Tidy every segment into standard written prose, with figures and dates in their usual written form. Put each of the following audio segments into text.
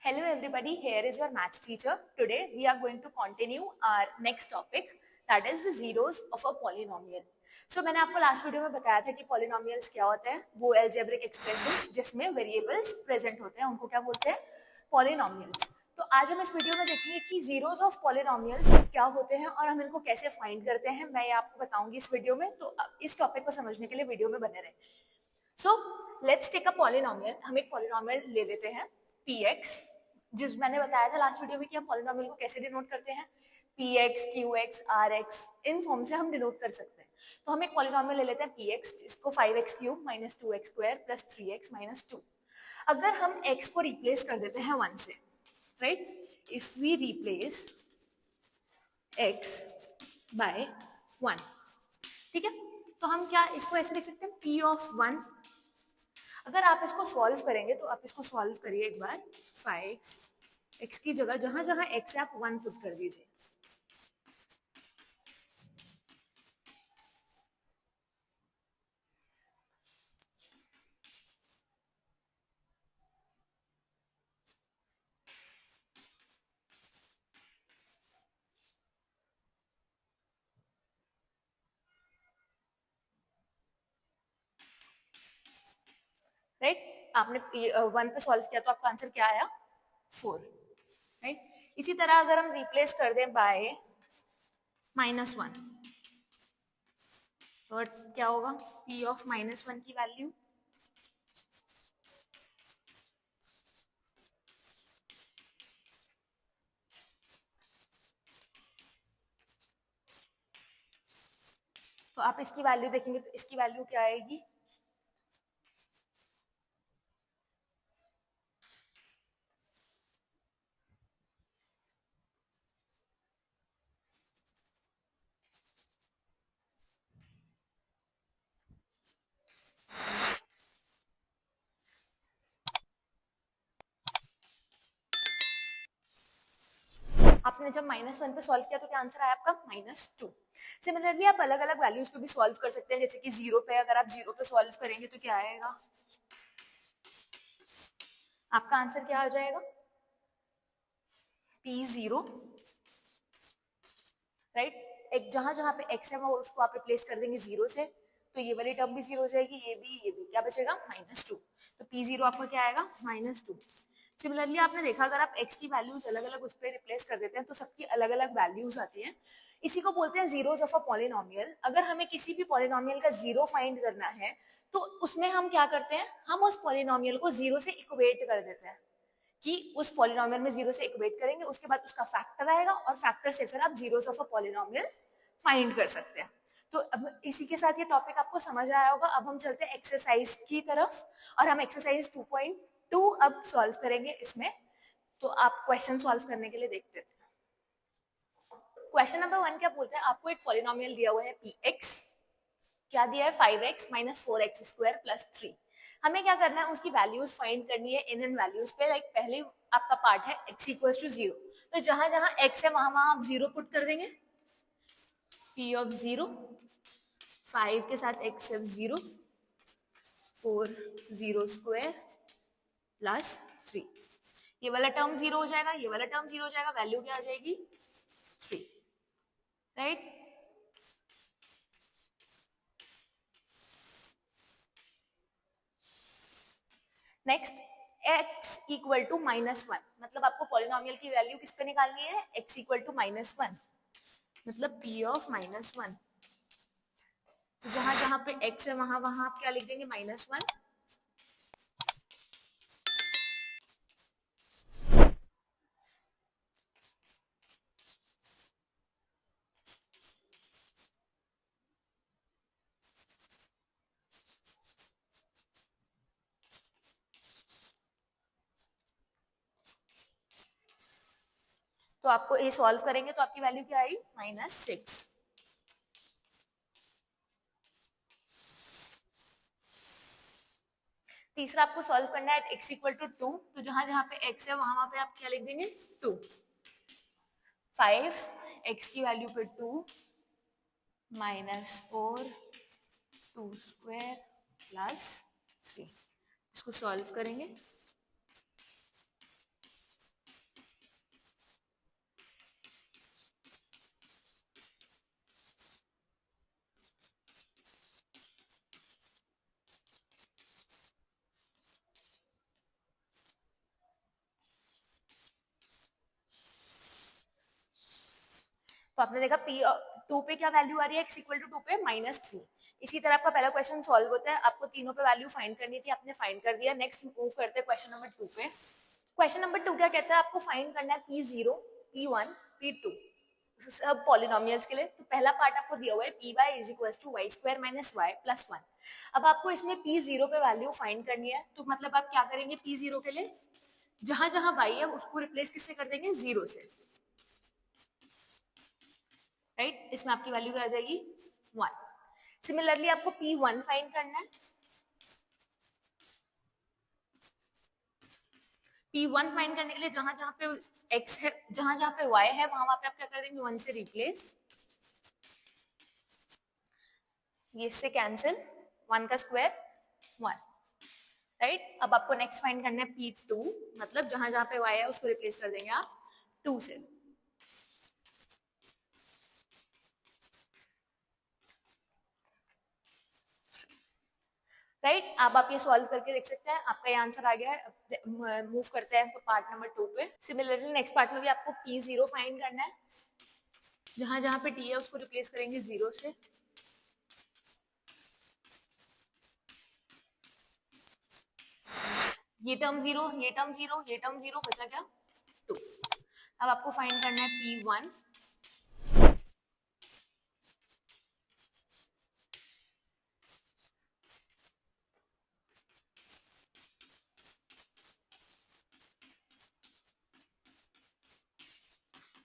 Hello everybody, here is your maths teacher. Today we are going to continue our next topic, that is the zeros of a polynomial. So मैंने आपको last video में बताया था कि polynomials क्या होते हैं, वो एल्जेब्रिक एक्सप्रेशंस जिसमें वेरिएबल्स प्रेजेंट होते हैं उनको क्या बोलते हैं, पॉलिनोमियल्स. तो आज हम इस वीडियो में देखेंगे कि जीरोस ऑफ पॉलिनोमियल्स क्या होते हैं और हम इनको कैसे फाइंड करते हैं. मैं ये आपको बताऊंगी इस वीडियो में, तो इस टॉपिक को समझने के लिए वीडियो में बने रहें. So let's take a polynomial. हम एक पॉलिनोमियल ले लेते हैं px, जिस मैंने बताया था लास्ट वीडियो में कि हम पॉलिनोमियल को कैसे डिनोट करते हैं, px, qx, rx in form से हम डिनोट कर सकते हैं. तो हम एक पॉलिनोमियल ले लेते हैं px, इसको 5x cube minus 2x square plus 3x minus 2. अगर हम x को रिप्लेस कर देते हैं 1 से, right, if we replace x by 1, ठीक है, तो हम क्या इसको ऐसे लिख सकते हैं p ऑफ 1. अगर आप इसको सॉल्व करेंगे तो आप इसको सॉल्व करिए एक बार. 5x की जगह जहां जहां x है आप 1 पुट कर दीजिए. राइट, आपने 1 पे सॉल्व किया तो आपका आंसर क्या आया, 4. राइट, इसी तरह अगर हम रिप्लेस कर दें बाय -1 तो क्या होगा, p ऑफ -1 की वैल्यू तो आप इसकी वैल्यू देखेंगे तो इसकी वैल्यू क्या आएगी, आपने जब -1 पे सॉल्व किया तो क्या आंसर आया आपका, -2. सिमिलरली आप अलग अलग वैल्यूज पे भी सॉल्व कर सकते हैं, जैसे कि 0 पे अगर आप 0 पे सॉल्व करेंगे तो क्या आएगा, आपका आंसर क्या आ जाएगा, p0. राइट, एक जहां जहां पे x है वो उसको आप रिप्लेस कर देंगे 0 से, तो ये वाली टर्म भी 0 हो जाएगी, ये भी क्या बचेगा, -2. तो p0 आपका क्या आएगा, -2. सिमिलरली आपने देखा अगर आप x की वैल्यूज अलग अलग उस पर रिप्लेस कर देते हैं तो सबकी अलग अलग वैल्यूज आती हैं. इसी को बोलते हैं जीरोस ऑफ अ पॉलिनोमियल. अगर हमें किसी भी पॉलिनोमियल का जीरो फाइंड करना है तो उसमें हम क्या करते हैं, हम उस पॉलिनोमियल को जीरो से इक्वेट कर देते हैं कि उस पॉलिनोमियल में जीरो से इक्वेट करेंगे, उसके बाद उसका फैक्टर आएगा और फैक्टर से फिर आप zeros of a polynomial find कर सकते हैं. तो अब इसी के साथ ये टॉपिक आपको समझ आया होगा. अब हम चलते हैं एक्सरसाइज की तरफ और हम एक्सरसाइज 2.2 अब सॉल्व करेंगे इसमें. तो आप क्वेश्चन सॉल्व करने के लिए देखते हैं. क्वेश्चन नंबर 1 क्या बोलता है, आपको एक पॉलिनोमियल दिया हुआ है px, क्या दिया है 5x minus 4x square plus 3. हमें क्या करना है, उसकी वैल्यूज फाइंड करनी है इन वैल्यूज पे. लाइक पहले आपका पार्ट है x इक्वल्स टू 0, तो जहां जहां x है वहां वहां आप 0 पुट कर देंगे. p ऑफ 0, 5 के साथ x है 0, 4 0 स्क्वायर प्लस 3. ये वाला टर्म 0 हो जाएगा, ये वाला टर्म 0 हो जाएगा, वैल्यू क्या आ जाएगी 3. Right, next x equal to -1, मतलब आपको पॉलिनोमियल की वैल्यू किस पे निकालनी है, x इक्वल टू -1, मतलब p ऑफ -1. जहां जहां पे x है वहां वहां आप क्या लिख देंगे, -1. तो आपको ये सॉल्व करेंगे तो आपकी वैल्यू क्या आई, -6. तीसरा आपको सॉल्व करना है x इक्वल टू 2, तो जहां जहां पे x है वहां वहां पे आप क्या लिख देंगे 2. 5 x की वैल्यू पे 2 -4 2 स्क्वायर प्लस 3. इसको सॉल्व करेंगे तो आपने देखा पी 2 पे क्या वैल्यू आ रही है, x इक्वल टू 2 पे -3। इसी तरह आपका पहला क्वेश्चन सॉल्व होता है, आपको तीनों पे वैल्यू फाइंड करनी थी, आपने फाइंड कर दिया। नेक्स्ट मूव करते हैं क्वेश्चन नंबर 2 पे। क्वेश्चन नंबर 2 क्या कहता है, आपको फाइंड करना है p0, p1, p2 सब पॉलिनोमियल्स के लिए। तो पहला पार्ट आपको दिया हुआ है py is equals to y square minus y plus 1। अब आपको इसमें p0 पे वैल्यू फाइंड करनी है, तो मतलब आप क्या करेंगे p0 के लिए, जहां जहां y है उसको रिप्लेस किससे कर देंगे, 0 से, राइट। इसमें आपकी वैल्यू क्या आ जाएगी, 1। सिमिलरली आपको p1 फाइंड करना है। p1 फाइंड करने के लिए जहां जहां पे x है, जहां जहां पे y है, वहां पे आप क्या कर देंगे, 1 से रिप्लेस, ये इससे कैंसिल, 1 का स्क्वायर 1, राइट। अब आपको नेक्स्ट फाइंड करना है p2, मतलब जहां जहां पे y है उसको रिप्लेस कर देंगे आप 2 से, राइट। अब आप ये सॉल्व करके देख सकते हैं, आपका ये आंसर आ गया है। मूव करते हैं पार्ट नंबर 2 पे। सिमिलरली नेक्स्ट पार्ट में भी आपको p0 फाइंड करना है, जहां जहां पे t है उसको रिप्लेस करेंगे 0 से, ये टर्म 0, ये टर्म 0, ये टर्म 0, बचा क्या 2। अब आपको फाइंड करना है p1,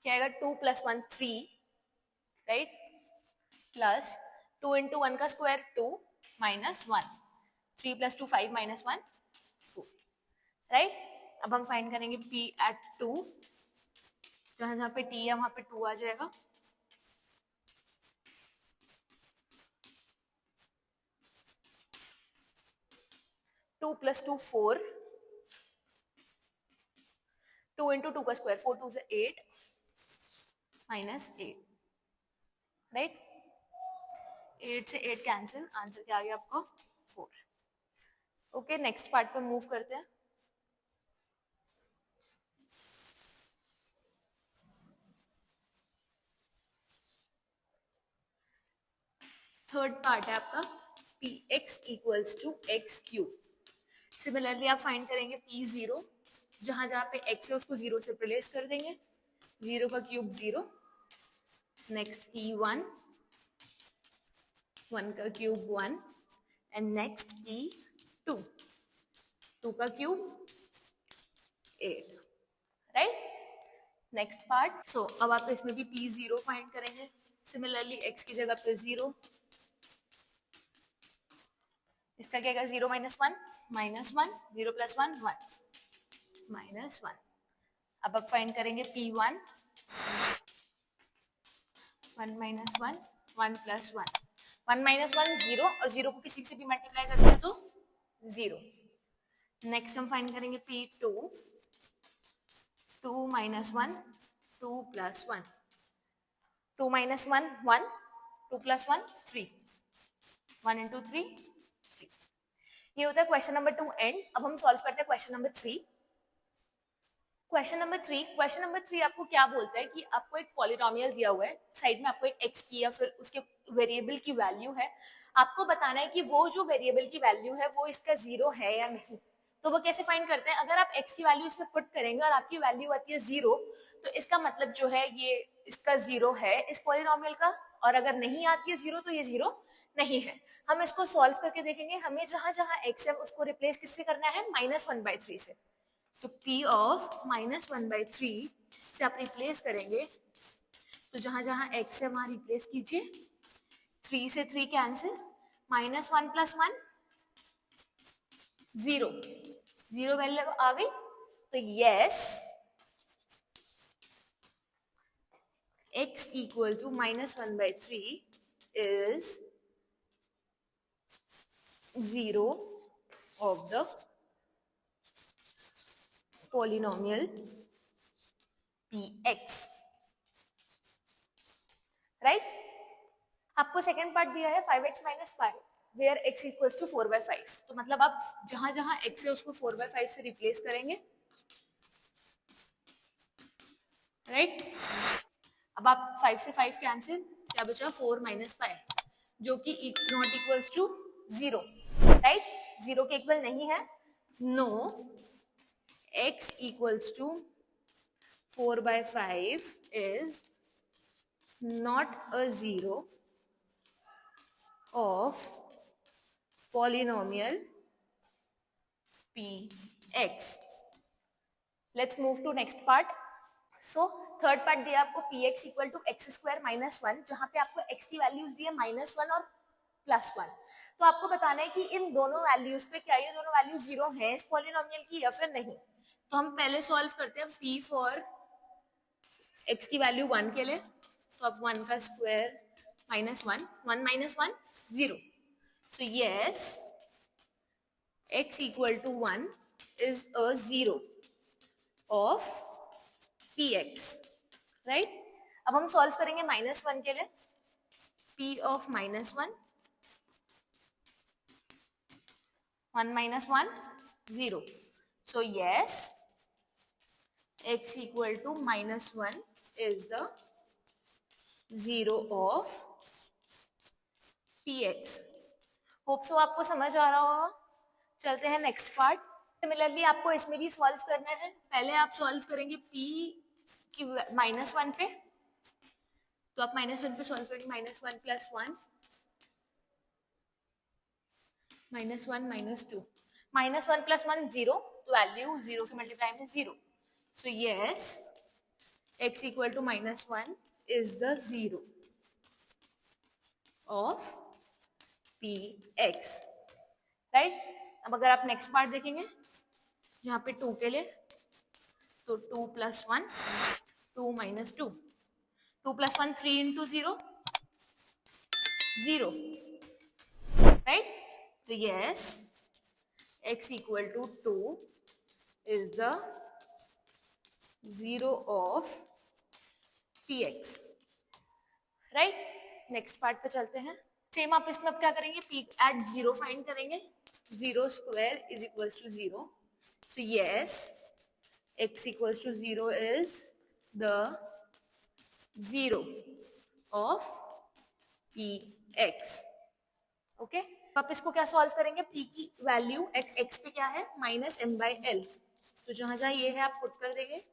क्या आएगा, 2 + 1 3, राइट, प्लस 2 × 1 का स्क्वायर 2 माइनस 1, 3 + 2 5 माइनस 1 4, राइट। अब हम फाइंड करेंगे p at 2, जहां जहां पे t है वहां पे 2 आ जाएगा, टू प्लस 2 4, 2 × 2 का स्क्वायर 4 2 से 8 माइनस 8, राइट। 8 से 8 कैंसिल, आंसर क्या आ गया आपको 4। ओके, नेक्स्ट पार्ट पे मूव करते हैं। थर्ड पार्ट है आपका px equals to x cube. Similarly आप फाइंड करेंगे p0, जहां जहां पे x है उसको 0 से रिप्लेस कर देंगे, 0 का क्यूब 0, नेक्स्ट p1, 1 का क्यूब 1, एंड नेक्स्ट p2, 2 का क्यूब 8, राइट। नेक्स्ट पार्ट, सो अब आप इसमें भी p0 फाइंड करेंगे। सिमिलरली x की जगह पे 0, इसका क्या 0 - 1 -1, 0 + 1 1 -1। अब आप फाइंड करेंगे p1, 1 - 1 1 + 1, 1 - 1 0, और 0 को किसी से भी मल्टीप्लाई करते हैं तो 0। नेक्स्ट हम फाइंड करेंगे p2, 2 - 1 2 + 1, 2 - 1 1, 2 + 1 3, 1 × 3 3। ये होता है क्वेश्चन नंबर 2 एंड। अब हम सॉल्व करते हैं क्वेश्चन नंबर 3। क्वेश्चन नंबर 3 आपको क्या बोलता है कि आपको एक पॉलिनोमियल दिया हुआ है, साइड में आपको एक x की या फिर उसके वेरिएबल की वैल्यू है, आपको बताना है कि वो जो वेरिएबल की वैल्यू है वो इसका 0 है या नहीं। तो वो कैसे फाइंड करते हैं, अगर आप x की वैल्यू इसमें पुट करेंगे और आपकी वैल्यू आती है 0, तो इसका मतलब जो है ये इसका 0 है इस पॉलिनोमियल का, और अगर नहीं आती है 0 तो ये 0 नहीं है। हम इसको सॉल्व करके देखेंगे, हमें जहां जहां x है उसको रिप्लेस किससे करना है, -1/3 से। तो p ऑफ -1/3 से आप रिप्लेस करेंगे, तो जहां जहां x है वहां रिप्लेस कीजिए, 3 से 3 कैंसिल, -1 + 1 0, 0 वैल्यू आ गई। तो yes, x equal to -1/3 is 0 of the polynomial px, right. आपको सेकेंड पार्ट दिया है 5x - 5 where x equals to 4/5, तो मतलब आप जहां जहां x है उसको 4/5 से रिप्लेस करेंगे, राइट। अब आप 5 से 5 कैंसिल, क्या बचा 4 माइनस 5, जो कि नॉट इक्वल्स टू 0, राइट? 0 के इक्वल नहीं है. No x equals to 4 by 5 is not a 0 of polynomial px. Let's move to next part. So third part दिया आपको px equal to x square minus 1, जहां पे आपको x की values दी है -1 और +1. तो आपको बताना है कि इन दोनों वैल्यूज पे क्या ये दोनों वैल्यू 0 है इस पॉलिनोमियल की या फिर नहीं. तो हम पहले सॉल्व करते हैं p फॉर x की वैल्यू 1 के लिए. तो अब 1 का square -1, 1 minus 1 0. So yes, x equal to 1 is a 0 of px, right? अब हम सॉल्व करेंगे -1 के लिए. p of -1, 1 minus 1 0. So yes, x equal to -1 is the 0 of px. Hope so आपको समझ आ रहा होगा. चलते हैं नेक्स्ट पार्ट. सिमिलरली आपको इसमें भी सॉल्व करना है. पहले आप सॉल्व करेंगे p की -1 पे. तो आप -1 पे सॉल्व करेंगे -1 + 1 -1 -2. -1 + 1 0, तो वैल्यू 0 से मल्टीप्लाई में 0. So yes, x equal to -1 is the 0 of px, right? अब अगर आप नेक्स्ट पार्ट देखेंगे यहाँ पे 2 के लिए, तो 2 + 1 2 - 2, 2 + 1 3 into 0 0, right? So yes, x equal to 2 is the 0 of px, right? Next part पे चलते हैं. सेम आप इसमें अब क्या करेंगे, p at 0 फाइंड करेंगे. 0 square is equals to 0. So yes, x equals to 0 is the 0 of px. Okay, आप इसको क्या सॉल्व करेंगे, p की वैल्यू एट x पे क्या है -m/l. तो जहां जहां ये है आप पुट कर देंगे.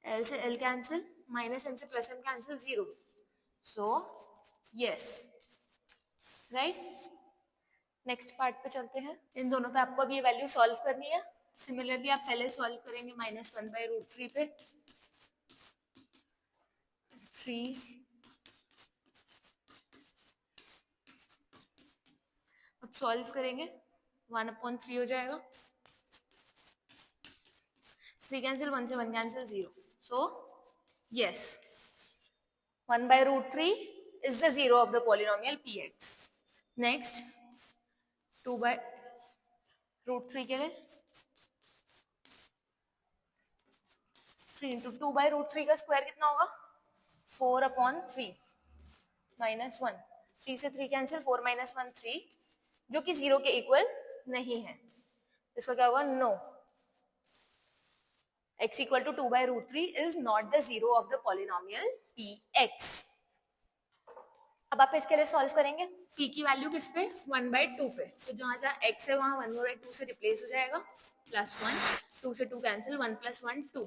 l से l कैंसिल, -m से +m cancel, 0. So yes, right? Next part पे चलते हैं. इन दोनों पे आपको अब ये वैल्यू सॉल्व करनी है. सिमिलरली आप पहले सॉल्व करेंगे -1/√3 पे. 3 अब सॉल्व करेंगे 1/3 हो जाएगा. 3 कैंसिल, 1 से 1 cancel, 0. So yes, 1/√3 is the 0 of the polynomial px. Next 2/√3 के लिए 3 into 2/√3 का स्क्वायर कितना होगा 4/3 -1. 3 से 3 कैंसिल, 4 - 1 3, जो कि 0 के इक्वल नहीं है. इसका क्या होगा, no. x equal to 2/√3 is not the 0 of the polynomial px. अब आप इसके लिए सॉल्व करेंगे. p की वैल्यू किस पे, 1/2 पे. तो जहां जहां x है वहां 1/2 से रिप्लेस हो जाएगा. +1, 2 से 2 cancel, 1 + 1 2.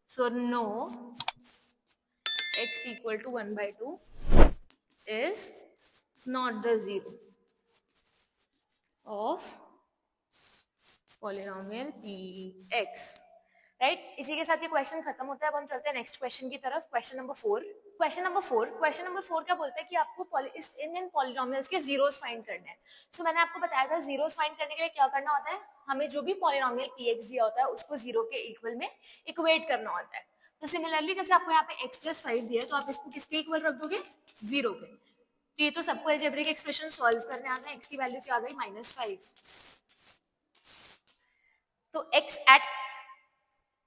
So no, x equal to 1/2 is not the 0 of polynomial px, right? इसी के साथ ये क्वेश्चन खत्म होता है. अब हम चलते हैं नेक्स्ट क्वेश्चन की तरफ. Question number 4. क्वेश्चन नंबर 4 क्या बोलता है कि आपको इन पॉलिनोमियल्स के जीरोस फाइंड करने हैं. सो मैंने आपको बताया था जीरोस फाइंड करने के लिए क्या करना होता है, हमें जो भी पॉलिनोमियल px दिया होता है उसको 0 के इक्वल में इक्वेट करना होता है. तो सिमिलरली जैसे आपको यहाँ पे x + 5 दिया है, तो आप इसको किसके इक्वल रख दोगे, 0 के. तो ये तो सबको अलजेब्रिक एक्सप्रेशन सॉल्व करने आता है. x की वैल्यू क्या आ गई, -5. तो x at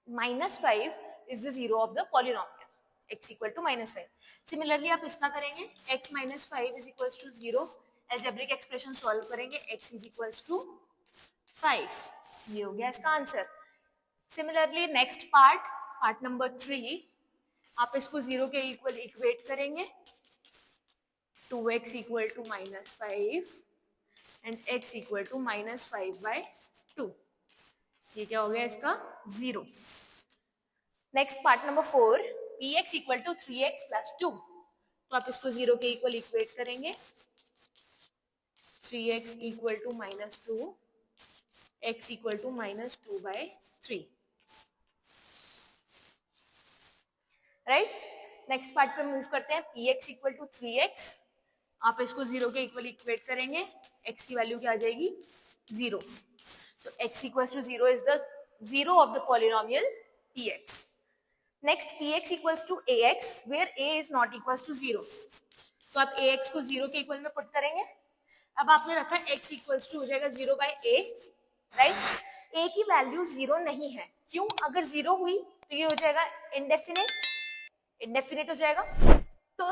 -5 is the 0 of the polynomial. x equal to -5. Similarly आप इसका करेंगे, x - 5 is equals to 0. algebraic expression solve करेंगे, x is equals to 5. ये हो गया इसका answer. Similarly next part number 3, आप इसको 0 के इक्वल इक्वेट करेंगे, 2x equal to -5 and x equal to -5/2। ये क्या हो गया इसका 0। Next part number 4, px equal to 3x plus 2, तो आप इसको 0 के इक्वल इक्वेट करेंगे, 3x equal to -2, x equal to -2/3, right. Next part पे मूव करते हैं, px इक्वल टू 3x, आप इसको 0 के इक्वल इक्वेट करेंगे, x की वैल्यू क्या आ जाएगी 0, तो x equal to 0 is the 0 of the polynomial px। नेक्स्ट px equals to ax where a is not equals to 0, तो आप ax को 0 के इक्वल में पुट करेंगे। अब आपने रखा x इक्वल्स टू हो जाएगा 0/a, राइट। a की वैल्यू 0 नहीं है, क्यों? अगर 0 हुई तो ये हो जाएगा इंडेफिनिट हो जाएगा, तो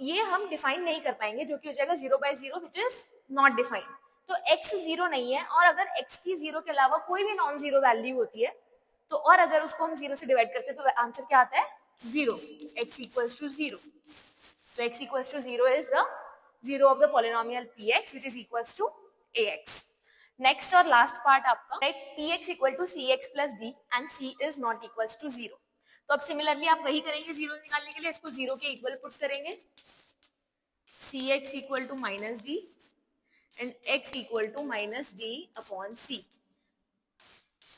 ये हम डिफाइन नहीं कर पाएंगे, जो कि हो जाएगा 0/0 विच इज नॉट डिफाइंड। तो x 0 नहीं है, और अगर x की 0 के अलावा कोई भी नॉन जीरो वैल्यू होती है तो, और अगर उसको हम 0 से डिवाइड करते हैं तो आंसर क्या आता है 0, x equals to 0। So x equals to 0 is the 0 of the polynomial px which is equals to ax. Next और last part आपका right, px equal to cx plus d and c is not equals to 0. तो अब similarly आप वही करेंगे, 0 निकालने के लिए इसको 0 के इक्वल पुट करेंगे, cx equal to minus d and x equal to minus d upon c.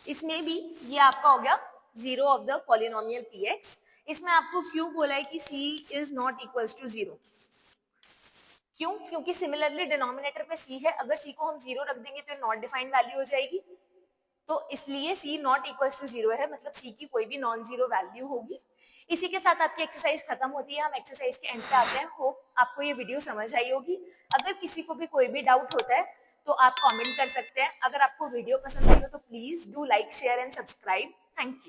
इसमें भी ये आपका हो गया 0 ऑफ द पॉलिनोमियल px। इसमें आपको क्यों बोला है कि c is not equals to 0, क्यों? क्योंकि सिमिलरली डिनोमिनेटर पे c है, अगर c को हम 0 रख देंगे तो नॉट डिफाइंड वैल्यू हो जाएगी, तो इसलिए c नॉट इक्वल्स टू 0 है, मतलब c की कोई भी नॉन जीरो वैल्यू होगी। इसी के साथ आपकी एक्सरसाइज खत्म होती है, हम एक्सरसाइज के एंड पे आते हैं। होप आपको ये वीडियो समझ आई होगी। अगर किसी को भी कोई भी डाउट होता है तो आप कमेंट कर सकते हैं। अगर आपको वीडियो पसंद आई हो तो please do like, share and subscribe. Thank you.